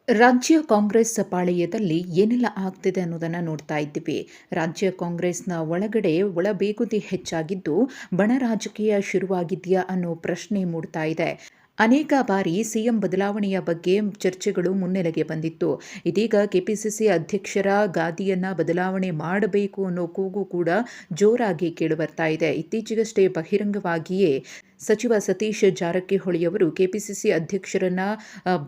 ರಾಜ್ಯ ಕಾಂಗ್ರೆಸ್ ಪಾಳೆಯದಲ್ಲಿ ಏನೆಲ್ಲ ಆಗ್ತಿದೆ ಅನ್ನೋದನ್ನು ನೋಡ್ತಾ ಇದ್ದೀವಿ. ರಾಜ್ಯ ಕಾಂಗ್ರೆಸ್ನ ಒಳಗಡೆ ಒಳಬೇಗುದಿ ಹೆಚ್ಚಾಗಿದ್ದು, ಬಣ ರಾಜಕೀಯ ಶುರುವಾಗಿದೆಯಾ ಅನ್ನೋ ಪ್ರಶ್ನೆ ಮೂಡ್ತಾ ಇದೆ. ಅನೇಕ ಬಾರಿ ಸಿಎಂ ಬದಲಾವಣೆಯ ಬಗ್ಗೆ ಚರ್ಚೆಗಳು ಮುನ್ನೆಲೆಗೆ ಬಂದಿತ್ತು. ಇದೀಗ ಕೆಪಿಸಿಸಿ ಅಧ್ಯಕ್ಷರ ಗಾದಿಯನ್ನ ಬದಲಾವಣೆ ಮಾಡಬೇಕು ಅನ್ನೋ ಕೂಗು ಕೂಡ ಜೋರಾಗಿ ಕೇಳಿಬರ್ತಾ ಇದೆ. ಇತ್ತೀಚೆಗಷ್ಟೇ ಬಹಿರಂಗವಾಗಿಯೇ ಸಚಿವ ಸತೀಶ್ ಜಾರಕಿಹೊಳಿಯವರು ಕೆಪಿಸಿಸಿ ಅಧ್ಯಕ್ಷರನ್ನ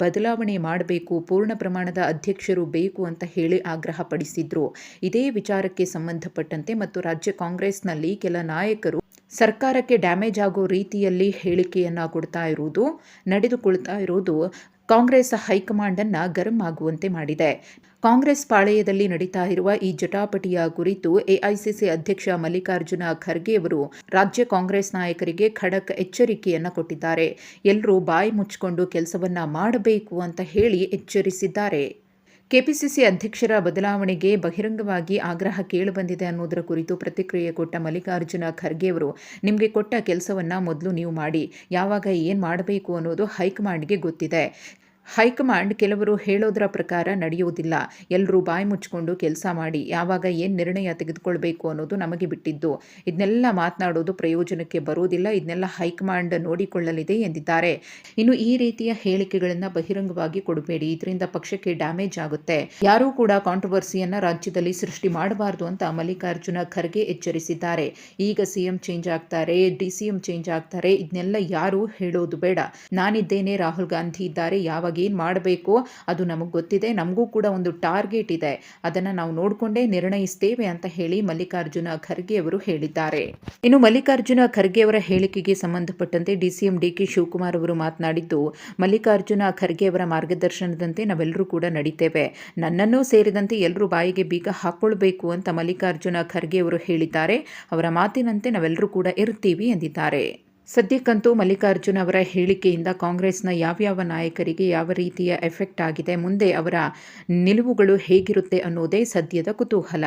ಬದಲಾವಣೆ ಮಾಡಬೇಕು, ಪೂರ್ಣ ಪ್ರಮಾಣದ ಅಧ್ಯಕ್ಷರು ಬೇಕು ಅಂತ ಹೇಳಿ ಆಗ್ರಹಪಡಿಸಿದ್ರು. ಇದೇ ವಿಚಾರಕ್ಕೆ ಸಂಬಂಧಪಟ್ಟಂತೆ ಮತ್ತು ರಾಜ್ಯ ಕಾಂಗ್ರೆಸ್ನಲ್ಲಿ ಕೆಲ ನಾಯಕರು ಸರ್ಕಾರಕ್ಕೆ ಡ್ಯಾಮೇಜ್ ಆಗೋ ರೀತಿಯಲ್ಲಿ ಹೇಳಿಕೆಯನ್ನ ಕೊಡ್ತಾ ಇರುವುದು, ನಡೆದುಕೊಳ್ತಾ ಇರುವುದು ಕಾಂಗ್ರೆಸ್ ಹೈಕಮಾಂಡ್ ಅನ್ನ ಗರಂ ಆಗುವಂತೆ ಮಾಡಿದೆ. ಕಾಂಗ್ರೆಸ್ ಪಾಳೆಯದಲ್ಲಿ ನಡೀತಾ ಇರುವ ಈ ಜಟಾಪಟಿಯ ಕುರಿತು ಎಐಸಿಸಿ ಅಧ್ಯಕ್ಷ ಮಲ್ಲಿಕಾರ್ಜುನ ಖರ್ಗೆ ಅವರು ರಾಜ್ಯ ಕಾಂಗ್ರೆಸ್ ನಾಯಕರಿಗೆ ಖಡಕ್ ಎಚ್ಚರಿಕೆಯನ್ನ ಕೊಟ್ಟಿದ್ದಾರೆ. ಎಲ್ಲರೂ ಬಾಯಿ ಮುಚ್ಚಿಕೊಂಡು ಕೆಲಸವನ್ನ ಮಾಡಬೇಕು ಅಂತ ಹೇಳಿ ಎಚ್ಚರಿಸಿದ್ದಾರೆ. ಕೆಪಿಸಿಸಿ ಅಧ್ಯಕ್ಷರ ಬದಲಾವಣೆಗೆ ಬಹಿರಂಗವಾಗಿ ಆಗ್ರಹ ಕೇಳಿಬಂದಿದೆ ಅನ್ನೋದರ ಕುರಿತು ಪ್ರತಿಕ್ರಿಯೆ ಕೊಟ್ಟ ಮಲ್ಲಿಕಾರ್ಜುನ ಖರ್ಗೆ ಅವರು, ನಿಮಗೆ ಕೊಟ್ಟ ಕೆಲಸವನ್ನು ಮೊದಲು ನೀವು ಮಾಡಿ, ಯಾವಾಗ ಏನು ಮಾಡಬೇಕು ಅನ್ನೋದು ಹೈಕಮಾಂಡ್ಗೆ ಗೊತ್ತಿದೆ. ಹೈಕಮಾಂಡ್ ಕೆಲವರು ಹೇಳೋದರ ಪ್ರಕಾರ ನಡೆಯುವುದಿಲ್ಲ. ಎಲ್ಲರೂ ಬಾಯಿ ಮುಚ್ಚಿಕೊಂಡು ಕೆಲಸ ಮಾಡಿ, ಯಾವಾಗ ಏನು ನಿರ್ಣಯ ತೆಗೆದುಕೊಳ್ಬೇಕು ಅನ್ನೋದು ನಮಗೆ ಬಿಟ್ಟಿದ್ದು. ಇದನ್ನೆಲ್ಲ ಮಾತನಾಡೋದು ಪ್ರಯೋಜನಕ್ಕೆ ಬರೋದಿಲ್ಲ. ಇದನ್ನೆಲ್ಲ ಹೈಕಮಾಂಡ್ ನೋಡಿಕೊಳ್ಳಲಿದೆ ಎಂದಿದ್ದಾರೆ. ಇನ್ನು ಈ ರೀತಿಯ ಹೇಳಿಕೆಗಳನ್ನು ಬಹಿರಂಗವಾಗಿ ಕೊಡಬೇಡಿ, ಇದರಿಂದ ಪಕ್ಷಕ್ಕೆ ಡ್ಯಾಮೇಜ್ ಆಗುತ್ತೆ. ಯಾರೂ ಕೂಡ ಕಾಂಟ್ರವರ್ಸಿಯನ್ನ ರಾಜ್ಯದಲ್ಲಿ ಸೃಷ್ಟಿ ಮಾಡಬಾರದು ಅಂತ ಮಲ್ಲಿಕಾರ್ಜುನ ಖರ್ಗೆ ಎಚ್ಚರಿಸಿದ್ದಾರೆ. ಈಗ ಸಿಎಂ ಚೇಂಜ್ ಆಗ್ತಾರೆ, ಡಿಸಿಎಂ ಚೇಂಜ್ ಆಗ್ತಾರೆ, ಇದನ್ನೆಲ್ಲ ಯಾರೂ ಹೇಳೋದು ಬೇಡ. ನಾನಿದ್ದೇನೆ, ರಾಹುಲ್ ಗಾಂಧಿ ಇದ್ದಾರೆ, ಯಾವಾಗ ಏನು ಮಾಡಬೇಕು ಅದು ನಮಗೆ ಗೊತ್ತಿದೆ, ನಮಗೂ ಕೂಡ ಒಂದು ಟಾರ್ಗೆಟ್ ಇದೆ, ಅದನ್ನು ನಾವು ನೋಡಿಕೊಂಡೇ ನಿರ್ಣಯಿಸ್ತೇವೆ ಅಂತ ಹೇಳಿ ಮಲ್ಲಿಕಾರ್ಜುನ ಖರ್ಗೆ ಅವರು ಹೇಳಿದ್ದಾರೆ. ಇನ್ನು ಮಲ್ಲಿಕಾರ್ಜುನ ಖರ್ಗೆ ಅವರ ಹೇಳಿಕೆಗೆ ಸಂಬಂಧಪಟ್ಟಂತೆ ಡಿಸಿಎಂ ಡಿಕೆ ಶಿವಕುಮಾರ್ ಅವರು ಮಾತನಾಡಿದ್ದು, ಮಲ್ಲಿಕಾರ್ಜುನ ಖರ್ಗೆ ಅವರ ಮಾರ್ಗದರ್ಶನದಂತೆ ನಾವೆಲ್ಲರೂ ಕೂಡ ನಡೀತೇವೆ, ನನ್ನನ್ನೂ ಸೇರಿದಂತೆ ಎಲ್ಲರೂ ಬಾಯಿಗೆ ಬೀಗ ಹಾಕೊಳ್ಬೇಕು ಅಂತ ಮಲ್ಲಿಕಾರ್ಜುನ ಖರ್ಗೆ ಅವರು ಹೇಳಿದ್ದಾರೆ. ಅವರ ಮಾತಿನಂತೆ ನಾವೆಲ್ಲರೂ ಕೂಡ ಇರ್ತೀವಿ ಎಂದಿದ್ದಾರೆ. ಸದ್ಯಕ್ಕಂತೂ ಮಲ್ಲಿಕಾರ್ಜುನ್ ಅವರ ಹೇಳಿಕೆಯಿಂದ ಕಾಂಗ್ರೆಸ್ನ ಯಾವ್ಯಾವ ನಾಯಕರಿಗೆ ಯಾವ ರೀತಿಯ ಎಫೆಕ್ಟ್ ಆಗಿದೆ, ಮುಂದೆ ಅವರ ನಿಲುವುಗಳು ಹೇಗಿರುತ್ತೆ ಅನ್ನೋದೇ ಸದ್ಯದ ಕುತೂಹಲ.